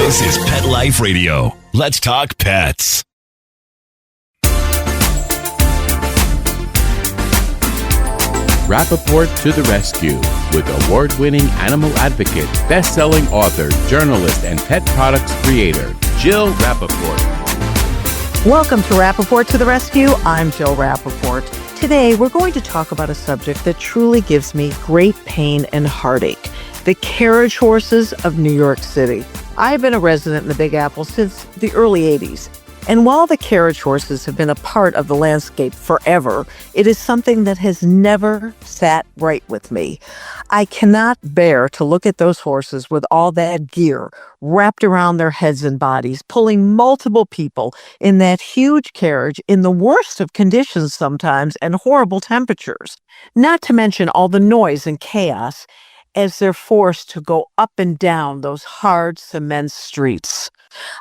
This is Pet Life Radio. Let's talk pets. Rappaport to the rescue with award-winning animal advocate, best-selling author, journalist, and pet products creator, Jill Rappaport. Welcome to Rappaport to the Rescue. I'm Jill Rappaport. Today, we're going to talk about a subject that truly gives me great pain and heartache: the carriage horses of New York City. I've been a resident in the Big Apple since the early 80s. And while the carriage horses have been a part of the landscape forever, it is something that has never sat right with me. I cannot bear to look at those horses with all that gear wrapped around their heads and bodies, pulling multiple people in that huge carriage in the worst of conditions sometimes and horrible temperatures. Not to mention all the noise and chaos as they're forced to go up and down those hard cement streets.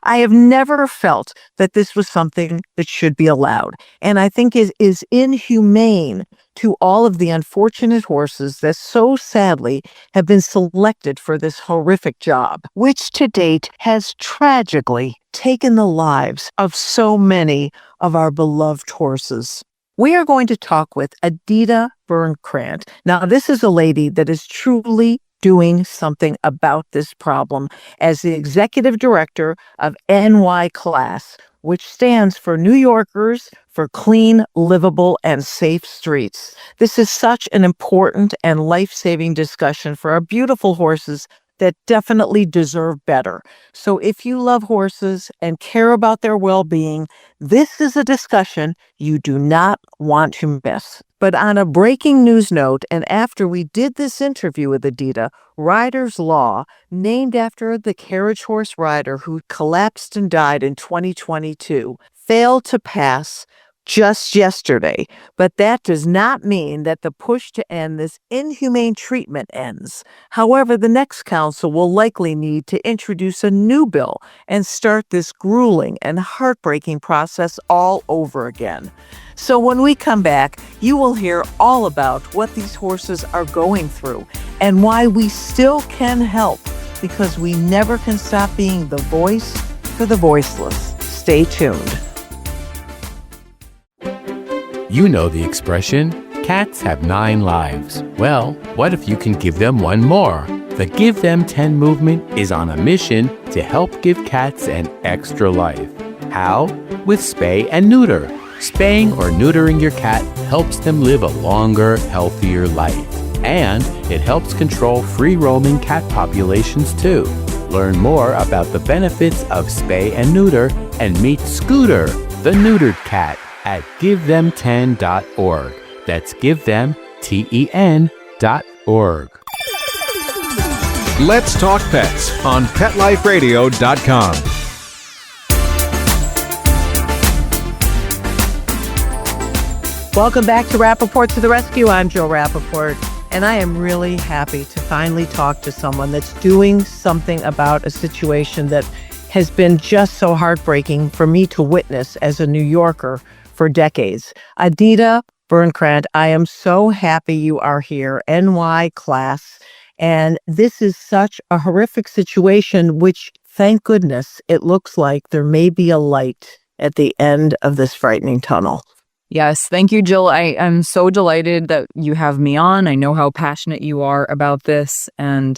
I have never felt that this was something that should be allowed, and I think it is inhumane to all of the unfortunate horses that so sadly have been selected for this horrific job, which to date has tragically taken the lives of so many of our beloved horses. We are going to talk with Edita Birnkrant. Now, this is a lady that is truly doing something about this problem as the executive director of NYCLASS, which stands for New Yorkers for Clean, Livable, and Safe Streets. This is such an important and life-saving discussion for our beautiful horses that definitely deserve better. So if you love horses and care about their well-being, this is a discussion you do not want to miss. But on a breaking news note, and after we did this interview with Edita, Ryder's Law, named after the carriage horse Ryder who collapsed and died in 2022, failed to pass just yesterday. But that does not mean that the push to end this inhumane treatment ends. However, the next council will likely need to introduce a new bill and start this grueling and heartbreaking process all over again. So when we come back, you will hear all about what these horses are going through and why we still can help, because we never can stop being the voice for the voiceless. Stay tuned. You know the expression, cats have 9 lives. Well, what if you can give them one more? The Give Them 10 movement is on a mission to help give cats an extra life. How? With spay and neuter. Spaying or neutering your cat helps them live a longer, healthier life. And it helps control free-roaming cat populations too. Learn more about the benefits of spay and neuter and meet Scooter, the neutered cat, at GiveThem10.org. That's GiveThem10.org. Let's Talk Pets on PetLifeRadio.com. Welcome back to Rappaport to the Rescue. I'm Jill Rappaport, and I am really happy to finally talk to someone that's doing something about a situation that has been just so heartbreaking for me to witness as a New Yorker for decades. Edita Birnkrant, I am so happy you are here, NYCLASS, and this is such a horrific situation, which, thank goodness, it looks like there may be a light at the end of this frightening tunnel. Yes, thank you, Jill. I am so delighted that you have me on. I know how passionate you are about this, and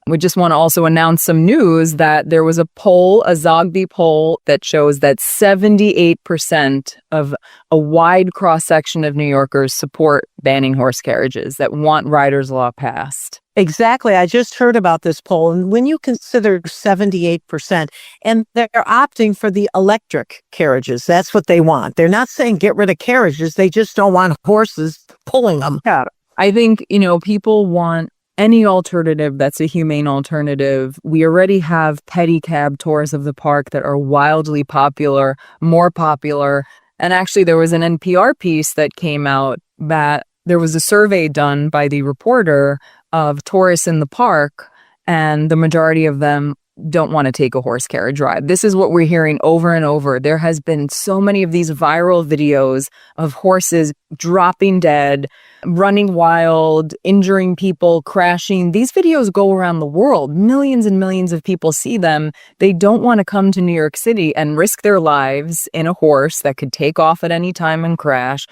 we just want to also announce some news that there was a poll, a Zogby poll, that shows that 78% of a wide cross-section of New Yorkers support banning horse carriages, that want Ryder's Law passed. Exactly. I just heard about this poll. And when you consider 78%, and they're opting for the electric carriages, that's what they want. They're not saying get rid of carriages. They just don't want horses pulling them. Yeah. I think, people want any alternative that's a humane alternative. We already have pedicab tours of the park that are wildly popular, more popular. And actually, there was an NPR piece that came out that there was a survey done by the reporter of tourists in the park, and the majority of them don't want to take a horse carriage ride. This is what we're hearing over and over. There has been so many of these viral videos of horses dropping dead, running wild, injuring people, crashing. These videos go around the world. Millions and millions of people see them. They don't want to come to New York City and risk their lives in a horse that could take off at any time and crash,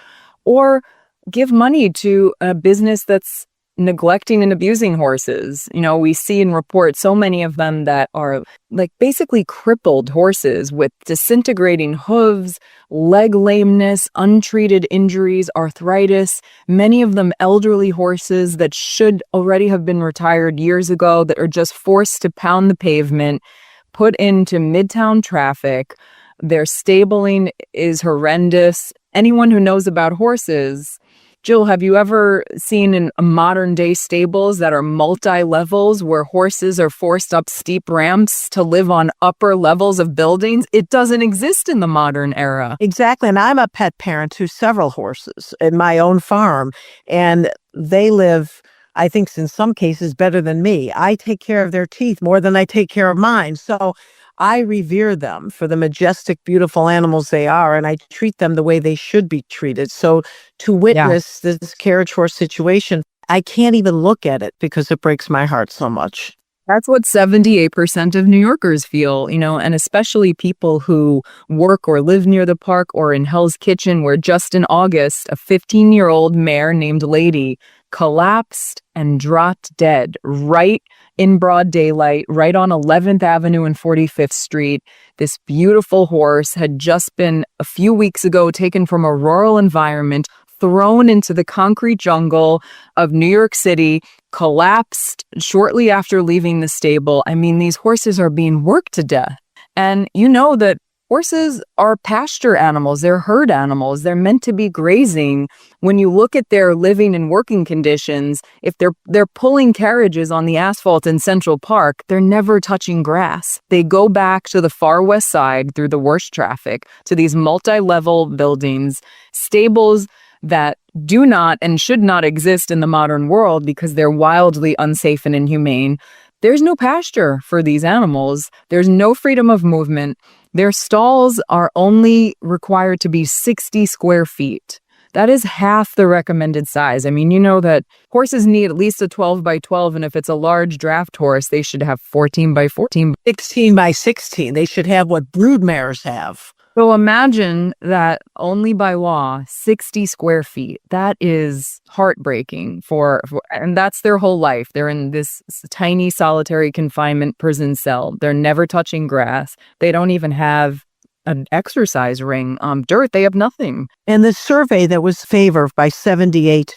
or give money to a business that's neglecting and abusing horses. We see and report so many of them that are like basically crippled horses with disintegrating hooves, leg lameness, untreated injuries, arthritis, many of them elderly horses that should already have been retired years ago, that are just forced to pound the pavement, put into midtown traffic. Their stabling is horrendous. Anyone who knows about horses, Jill, have you ever seen in modern day stables that are multi-levels where horses are forced up steep ramps to live on upper levels of buildings? It doesn't exist in the modern era. Exactly. And I'm a pet parent to several horses in my own farm, and they live, I think, in some cases better than me. I take care of their teeth more than I take care of mine. So I revere them for the majestic, beautiful animals they are, and I treat them the way they should be treated. So to witness this carriage horse situation, I can't even look at it because it breaks my heart so much. That's what 78% of New Yorkers feel, and especially people who work or live near the park or in Hell's Kitchen, where just in August, a 15-year-old mare named Lady collapsed and dropped dead right in broad daylight, right on 11th Avenue and 45th Street. This beautiful horse had just been a few weeks ago taken from a rural environment, thrown into the concrete jungle of New York City, collapsed shortly after leaving the stable. I mean, these horses are being worked to death. And you know that horses are pasture animals. They're herd animals. They're meant to be grazing. When you look at their living and working conditions, if they're pulling carriages on the asphalt in Central Park, they're never touching grass. They go back to the far west side through the worst traffic to these multi-level buildings, stables that do not and should not exist in the modern world because they're wildly unsafe and inhumane. There's no pasture for these animals. There's no freedom of movement. Their stalls are only required to be 60 square feet. That is half the recommended size. I mean, you know that horses need at least a 12 by 12, and if it's a large draft horse, they should have 14 by 14. 16 by 16. They should have what brood mares have. So imagine that only by law, 60 square feet. That is heartbreaking and that's their whole life. They're in this tiny solitary confinement prison cell. They're never touching grass. They don't even have an exercise ring, dirt. They have nothing. And the survey that was favored by 78%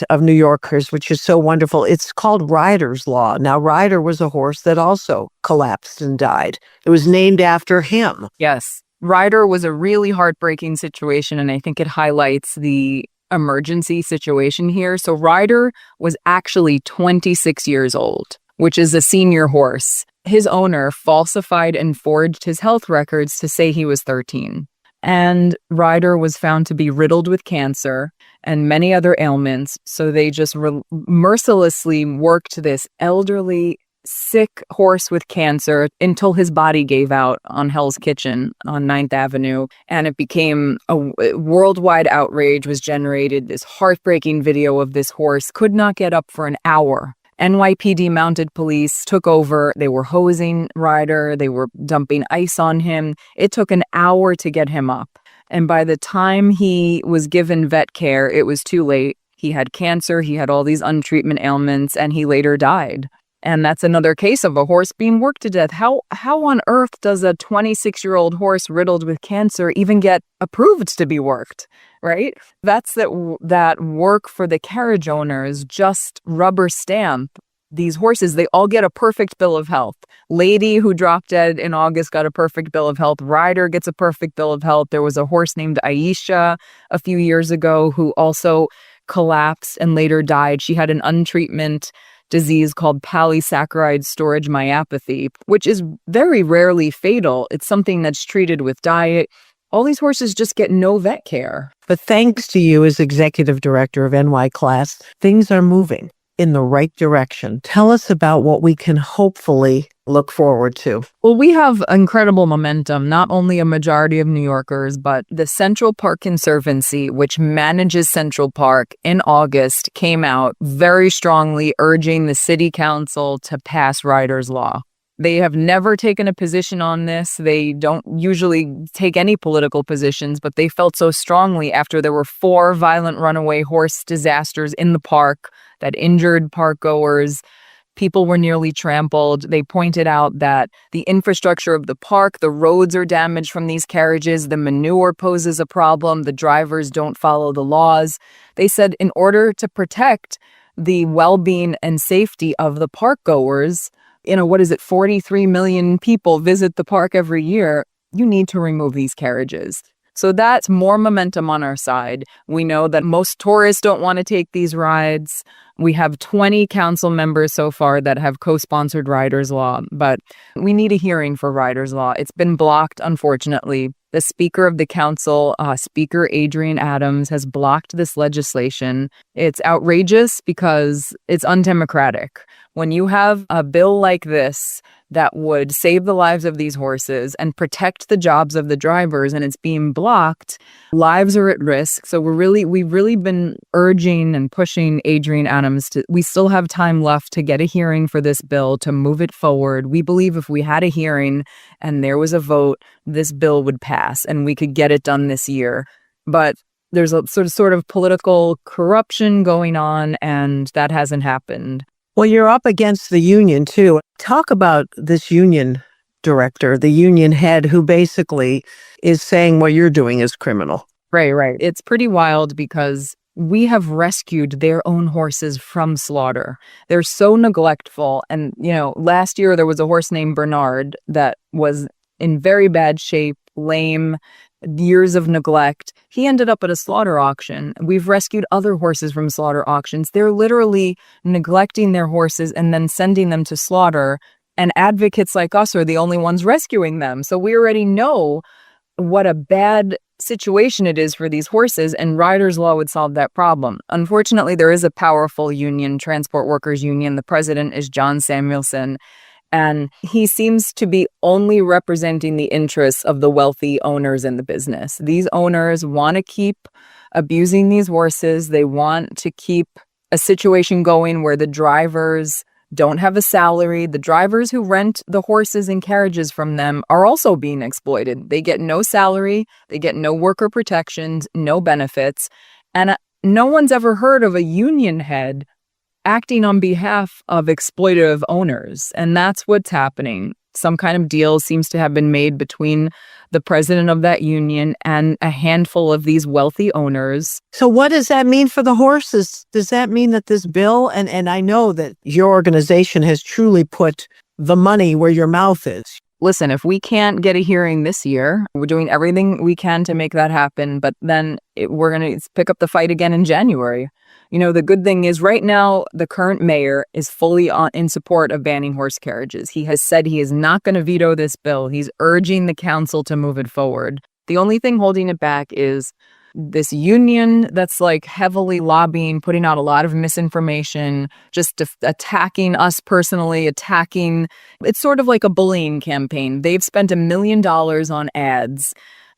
of New Yorkers, which is so wonderful, it's called Ryder's Law. Now, Ryder was a horse that also collapsed and died. It was named after him. Yes. Ryder was a really heartbreaking situation, and I think it highlights the emergency situation here. So Ryder was actually 26 years old, which is a senior horse. His owner falsified and forged his health records to say he was 13. And Ryder was found to be riddled with cancer and many other ailments. So they just mercilessly worked this elderly, sick horse with cancer until his body gave out on Hell's Kitchen on 9th Avenue. And it became a worldwide outrage was generated. This heartbreaking video of this horse could not get up for an hour. NYPD mounted police took over. They were hosing Ryder. They were dumping ice on him. It took an hour to get him up. And by the time he was given vet care, it was too late. He had cancer. He had all these untreatment ailments, and he later died. And that's another case of a horse being worked to death. How on earth does a 26-year-old horse riddled with cancer even get approved to be worked, right? That's that work for the carriage owners just rubber stamp these horses. They all get a perfect bill of health. Lady, who dropped dead in August, got a perfect bill of health. Ryder gets a perfect bill of health. There was a horse named Aisha a few years ago who also collapsed and later died. She had an untreatment disease called polysaccharide storage myopathy, which is very rarely fatal. It's something that's treated with diet. All these horses just get no vet care. But thanks to you as executive director of NYCLASS, things are moving. in the right direction. Tell us about what we can hopefully look forward to. Well, we have incredible momentum, not only a majority of New Yorkers, but the Central Park Conservancy, which manages Central Park, in August came out very strongly urging the city council to pass Ryder's Law. They have never taken a position on this. They don't usually take any political positions, but they felt so strongly after there were 4 violent runaway horse disasters in the park that injured park goers. People were nearly trampled. They pointed out that the infrastructure of the park, the roads are damaged from these carriages, the manure poses a problem, the drivers don't follow the laws. They said in order to protect the well-being and safety of the park goers, 43 million people visit the park every year, you need to remove these carriages. So that's more momentum on our side. We know that most tourists don't want to take these rides. We have 20 council members so far that have co-sponsored Ryder's Law, but we need a hearing for Ryder's Law. It's been blocked, unfortunately. The Speaker of the Council, Speaker Adrian Adams, has blocked this legislation. It's outrageous because it's undemocratic. When you have a bill like this that would save the lives of these horses and protect the jobs of the drivers and it's being blocked, lives are at risk. So we've really been urging and pushing Adrian Adams we still have time left to get a hearing for this bill, to move it forward. We believe if we had a hearing and there was a vote, this bill would pass and we could get it done this year. But there's a sort of political corruption going on and that hasn't happened. Well, you're up against the union, too. Talk about this union director, the union head, who basically is saying what you're doing is criminal. Right. It's pretty wild because we have rescued their own horses from slaughter. They're so neglectful. And, last year there was a horse named Bernard that was in very bad shape, lame, years of neglect. He ended up at a slaughter auction. We've rescued other horses from slaughter auctions. They're literally neglecting their horses and then sending them to slaughter. And advocates like us are the only ones rescuing them. So we already know what a bad situation it is for these horses, and Ryder's Law would solve that problem. Unfortunately, there is a powerful union, Transport Workers Union. The president is John Samuelson. And he seems to be only representing the interests of the wealthy owners in the business. These owners want to keep abusing these horses. They want to keep a situation going where the drivers don't have a salary. The drivers who rent the horses and carriages from them are also being exploited. They get no salary. They get no worker protections, no benefits. And no one's ever heard of a union head acting on behalf of exploitative owners. And that's what's happening. Some kind of deal seems to have been made between the president of that union and a handful of these wealthy owners. So what does that mean for the horses? Does that mean that this bill, and I know that your organization has truly put the money where your mouth is. Listen, if we can't get a hearing this year, we're doing everything we can to make that happen. But then we're going to pick up the fight again in January. The good thing is right now, the current mayor is fully in support of banning horse carriages. He has said he is not going to veto this bill. He's urging the council to move it forward. The only thing holding it back is this union that's heavily lobbying, putting out a lot of misinformation, just attacking us personally, it's sort of like a bullying campaign. They've spent $1 million on ads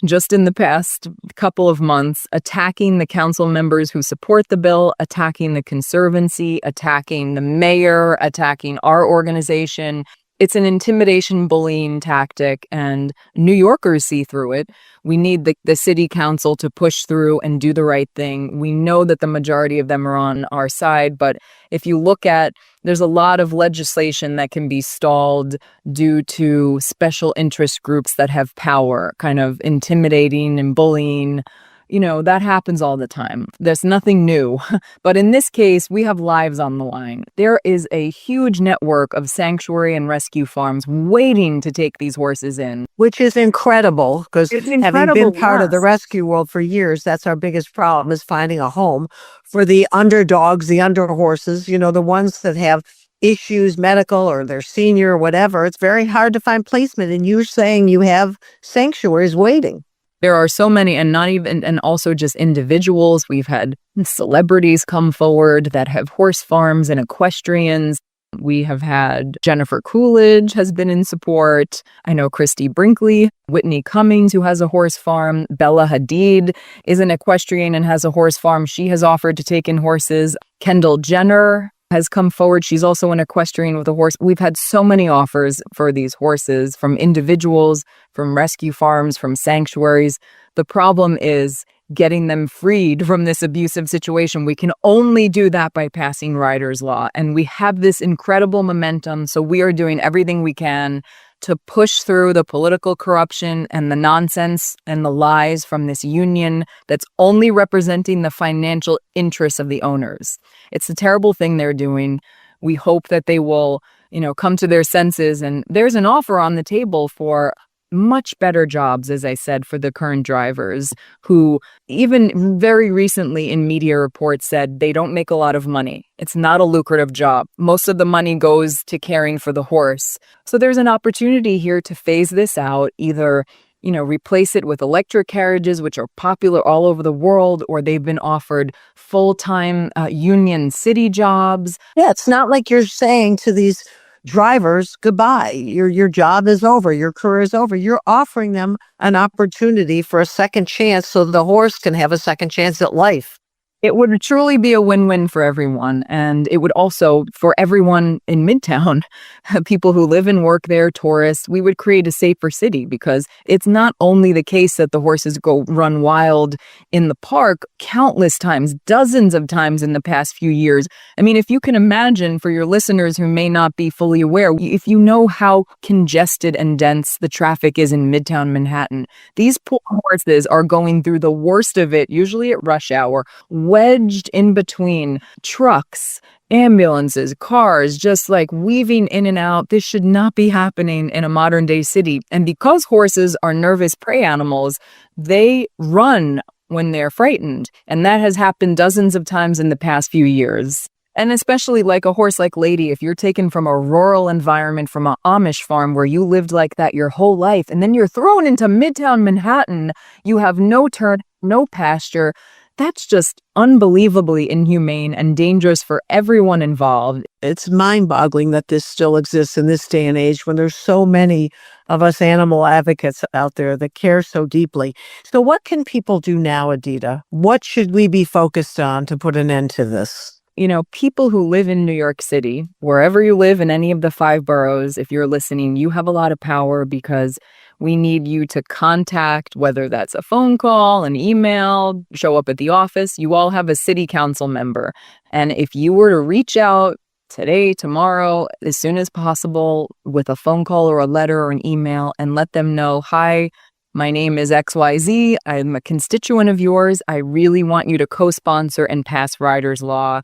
just in the past couple of months, attacking the council members who support the bill, attacking the Conservancy, attacking the mayor, attacking our organization. It's an intimidation bullying tactic, and New Yorkers see through it. We need the city council to push through and do the right thing. We know that the majority of them are on our side, but if you look at, there's a lot of legislation that can be stalled due to special interest groups that have power, kind of intimidating and bullying. That happens all the time. There's nothing new. But in this case, we have lives on the line. There is a huge network of sanctuary and rescue farms waiting to take these horses in. Which is incredible, because having been part of the rescue world for years, that's our biggest problem, is finding a home for the underdogs, the underhorses, the ones that have issues, medical, or they're senior or whatever. It's very hard to find placement. And you're saying you have sanctuaries waiting. There are so many, and not even, and also just individuals. We've had celebrities come forward that have horse farms and equestrians. We have had Jennifer Coolidge has been in support. I know Christy Brinkley, Whitney Cummings, who has a horse farm. Bella Hadid is an equestrian and has a horse farm. She has offered to take in horses. Kendall Jenner has come forward. She's also an equestrian with a horse. We've had so many offers for these horses from individuals, from rescue farms, from sanctuaries. The problem is getting them freed from this abusive situation. We can only do that by passing Ryder's Law. And we have this incredible momentum. So we are doing everything we can to push through the political corruption and the nonsense and the lies from this union that's only representing the financial interests of the owners. It's a terrible thing they're doing. We hope that they will, come to their senses. And there's an offer on the table for much better jobs, as I said, for the current drivers who even very recently in media reports said they don't make a lot of money. It's not a lucrative job. Most of the money goes to caring for the horse. So there's an opportunity here to phase this out, either replace it with electric carriages, which are popular all over the world, or they've been offered full-time union city jobs. Yeah, it's not like you're saying to these drivers, goodbye. Your job is over. Your career is over. You're offering them an opportunity for a second chance so the horse can have a second chance at life. It would truly be a win-win for everyone. And it would also, for everyone in Midtown, people who live and work there, tourists, we would create a safer city, because it's not only the case that the horses go run wild in the park countless times, dozens of times in the past few years. I mean, if you can imagine, for your listeners who may not be fully aware, if you know how congested and dense the traffic is in Midtown Manhattan, these poor horses are going through the worst of it, usually at rush hour, wedged in between trucks, ambulances, cars, just like weaving in and out. This should not be happening in a modern day city. And because horses are nervous prey animals, they run when they're frightened. And that has happened dozens of times in the past few years. And especially like a horse like Lady, if you're taken from a rural environment, from an Amish farm where you lived like that your whole life, and then you're thrown into Midtown Manhattan, you have no turn, no pasture. That's just unbelievably inhumane and dangerous for everyone involved. It's mind-boggling that this still exists in this day and age when there's so many of us animal advocates out there that care so deeply. So what can people do now, Edita? What should we be focused on to put an end to this? People who live in New York City, wherever you live in any of the 5 boroughs, if you're listening, you have a lot of power, because we need you to contact, whether that's a phone call, an email, show up at the office. You all have a city council member. And if you were to reach out today, tomorrow, as soon as possible, with a phone call or a letter or an email, and let them know, hi, my name is XYZ. I'm a constituent of yours. I really want you to co-sponsor and pass Ryder's Law.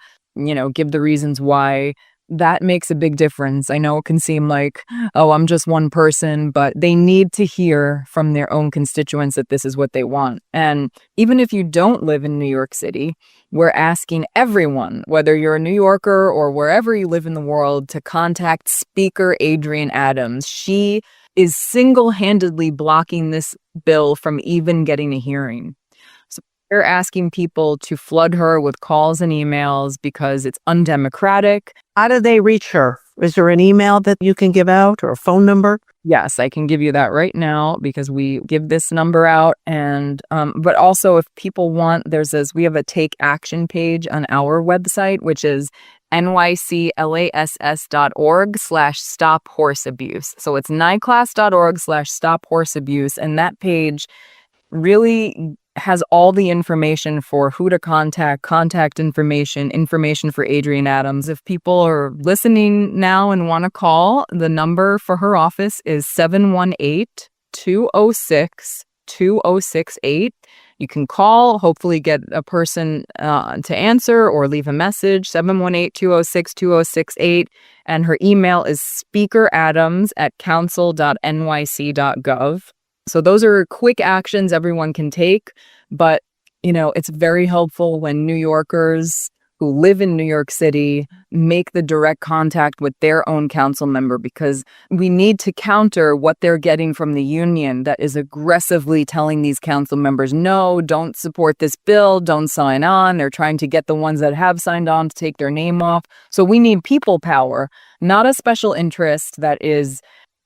Give the reasons why. That makes a big difference. I know it can seem like, oh, I'm just one person, but they need to hear from their own constituents that this is what they want. And even if you don't live in New York City, we're asking everyone, whether you're a New Yorker or wherever you live in the world, to contact Speaker Adrienne Adams. She is single-handedly blocking this bill from even getting a hearing. We're asking people to flood her with calls and emails because it's undemocratic. How do they reach her? Is there an email that you can give out, or a phone number? Yes, I can give you that right now, because we give this number out. And but also, if people want, we have a take action page on our website, which is NYCLASS.org/stop horse abuse. So it's NYCLASS.org/stop horse abuse. And that page really has all the information for who to contact information for Adrienne Adams. If people are listening now and want to call, the number for her office is 718-206-2068. You can call, hopefully get a person to answer or leave a message, 718-206-2068. And her email is speakeradams@council.nyc.gov. So those are quick actions everyone can take, but it's very helpful when New Yorkers who live in New York City make the direct contact with their own council member, because we need to counter what they're getting from the union that is aggressively telling these council members, no, don't support this bill, don't sign on. They're trying to get the ones that have signed on to take their name off. So we need people power, not a special interest that is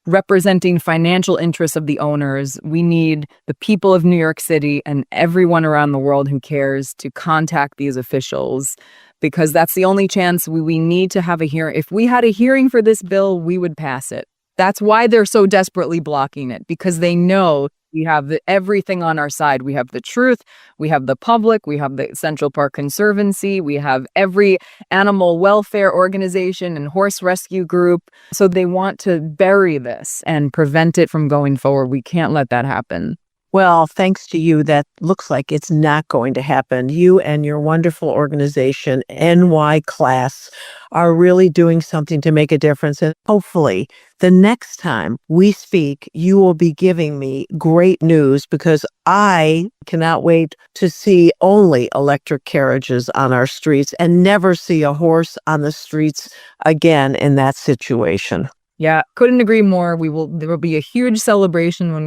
representing financial interests of the owners. We need the people of New York City and everyone around the world who cares to contact these officials, because that's the only chance. We need to have a hearing. If we had a hearing for this bill, we would pass it. That's why they're so desperately blocking it, because they know we have everything on our side. We have the truth, we have the public, we have the Central Park Conservancy, we have every animal welfare organization and horse rescue group. So they want to bury this and prevent it from going forward. We can't let that happen. Well, thanks to you, that looks like it's not going to happen. You and your wonderful organization, NYCLASS, are really doing something to make a difference. And hopefully, the next time we speak, you will be giving me great news, because I cannot wait to see only electric carriages on our streets and never see a horse on the streets again in that situation. Yeah, couldn't agree more. There will be a huge celebration when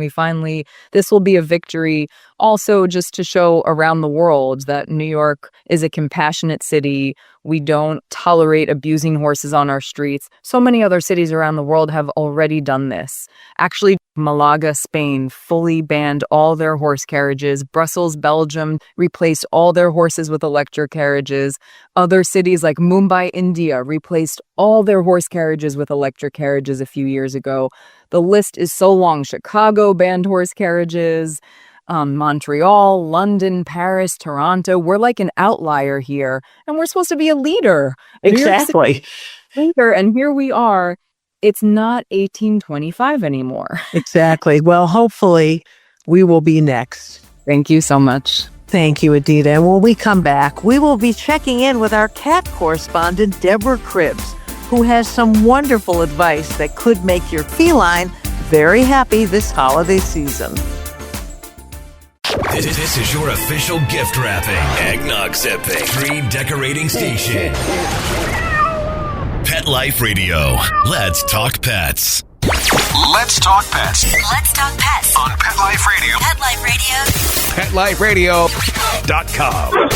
this will be a victory. Also, just to show around the world that New York is a compassionate city. We don't tolerate abusing horses on our streets. So many other cities around the world have already done this. Actually, Malaga, Spain, fully banned all their horse carriages. Brussels, Belgium, replaced all their horses with electric carriages. Other cities like Mumbai, India, replaced all their horse carriages with electric carriages a few years ago. The list is so long. Chicago banned horse carriages. Montreal, London, Paris, Toronto. We're like an outlier here, and we're supposed to be a leader. Exactly. Leader, and here we are. It's not 1825 anymore. Exactly. Well, hopefully we will be next. Thank you so much. Thank you, Edita. And when we come back, we will be checking in with our cat correspondent, Deborah Cribbs, who has some wonderful advice that could make your feline very happy this holiday season. This is your official gift wrapping, eggnog sipping, tree decorating station. Pet Life Radio. Let's talk pets. Let's talk pets. Let's talk pets On Pet Life Radio. Pet Life Radio. PetLifeRadio.com.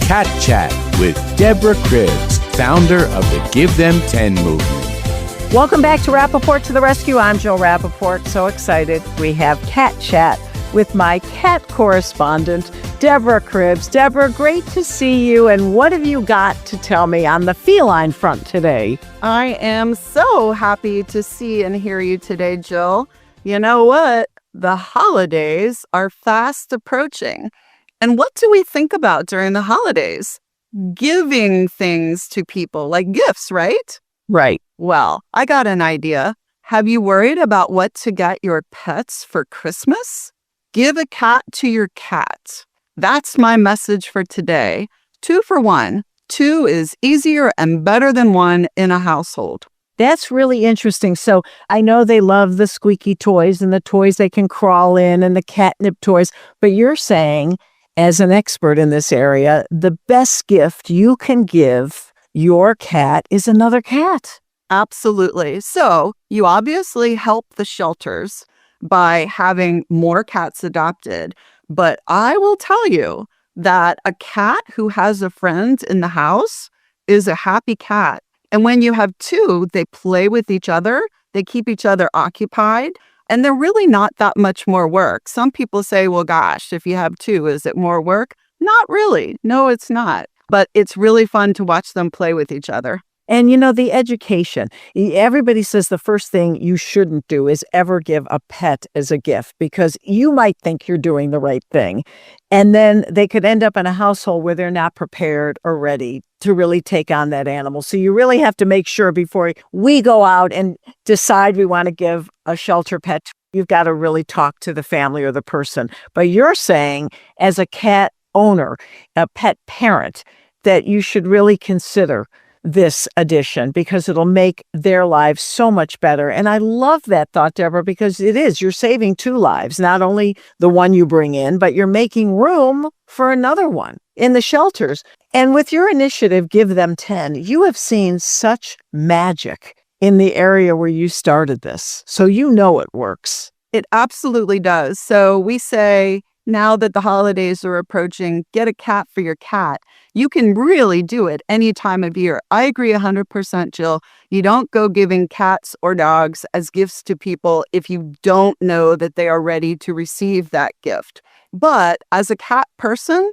Cat Chat with Deborah Cribbs, founder of the Give Them 10 movement. Welcome back to Rappaport to the Rescue. I'm Jill Rappaport. So excited. We have Cat Chat with my cat correspondent, Deborah Cribbs. Deborah, great to see you. And what have you got to tell me on the feline front today? I am so happy to see and hear you today, Jill. You know what? The holidays are fast approaching. And what do we think about during the holidays? Giving things to people, like gifts, right? Right. Well, I got an idea. Have you worried about what to get your pets for Christmas? Give a cat to your cat. That's my message for today. 2 for 1. 2 is easier and better than 1 in a household. That's really interesting. So I know they love the squeaky toys and the toys they can crawl in and the catnip toys, but you're saying, as an expert in this area, the best gift you can give your cat is another cat. Absolutely. So you obviously help the shelters by having more cats adopted. But I will tell you that a cat who has a friend in the house is a happy cat. And when you have 2, they play with each other, they keep each other occupied, and they're really not that much more work. Some people say, well, gosh, if you have 2, is it more work? Not really. No, it's not. But it's really fun to watch them play with each other. And you know, the education, everybody says the first thing you shouldn't do is ever give a pet as a gift, because you might think you're doing the right thing. And then they could end up in a household where they're not prepared or ready to really take on that animal. So you really have to make sure before we go out and decide we want to give a shelter pet, you've got to really talk to the family or the person. But you're saying, as a cat owner, a pet parent, that you should really consider this addition because it'll make their lives so much better. And I love that thought, Deborah, because you're saving 2 lives, not only the one you bring in, but you're making room for another one in the shelters. And with your initiative, Give Them 10, you have seen such magic in the area where you started this. So you know it works. It absolutely does. So we say, now that the holidays are approaching, get a cat for your cat. You can really do it any time of year. I agree 100%, Jill. You don't go giving cats or dogs as gifts to people if you don't know that they are ready to receive that gift. But as a cat person,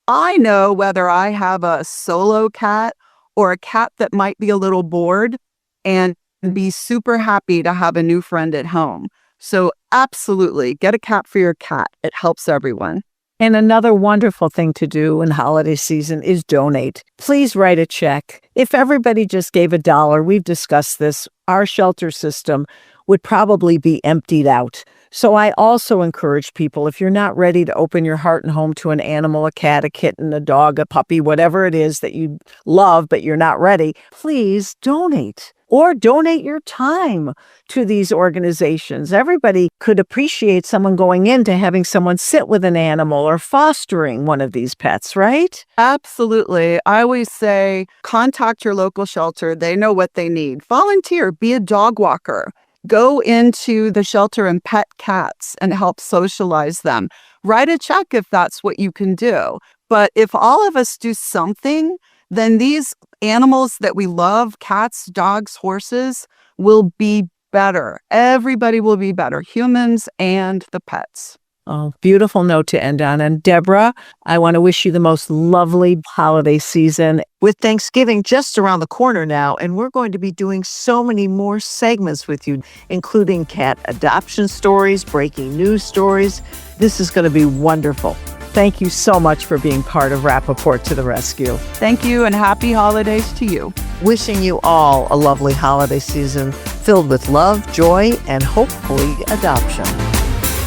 I know whether I have a solo cat or a cat that might be a little bored and be super happy to have a new friend at home. So absolutely, get a cat for your cat. It helps everyone. And another wonderful thing to do in holiday season is donate. Please write a check. If everybody just gave $1, we've discussed this, our shelter system would probably be emptied out. So I also encourage people, if you're not ready to open your heart and home to an animal, a cat, a kitten, a dog, a puppy, whatever it is that you love, but you're not ready, please donate. Or donate your time to these organizations. Everybody could appreciate someone going into having someone sit with an animal or fostering one of these pets, right? Absolutely. I always say, contact your local shelter. They know what they need. Volunteer, be a dog walker. Go into the shelter and pet cats and help socialize them. Write a check if that's what you can do. But if all of us do something, then these animals that we love, cats, dogs, horses, will be better. Everybody will be better, humans and the pets. Oh, beautiful note to end on. And Deborah, I want to wish you the most lovely holiday season. With Thanksgiving just around the corner now, and we're going to be doing so many more segments with you, including cat adoption stories, breaking news stories. This is going to be wonderful. Thank you so much for being part of Rappaport to the Rescue. Thank you, and happy holidays to you. Wishing you all a lovely holiday season filled with love, joy, and hopefully adoption.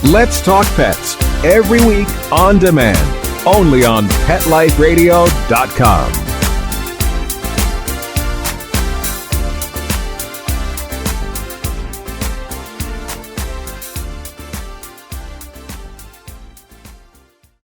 Let's Talk Pets, every week on demand, only on PetLifeRadio.com.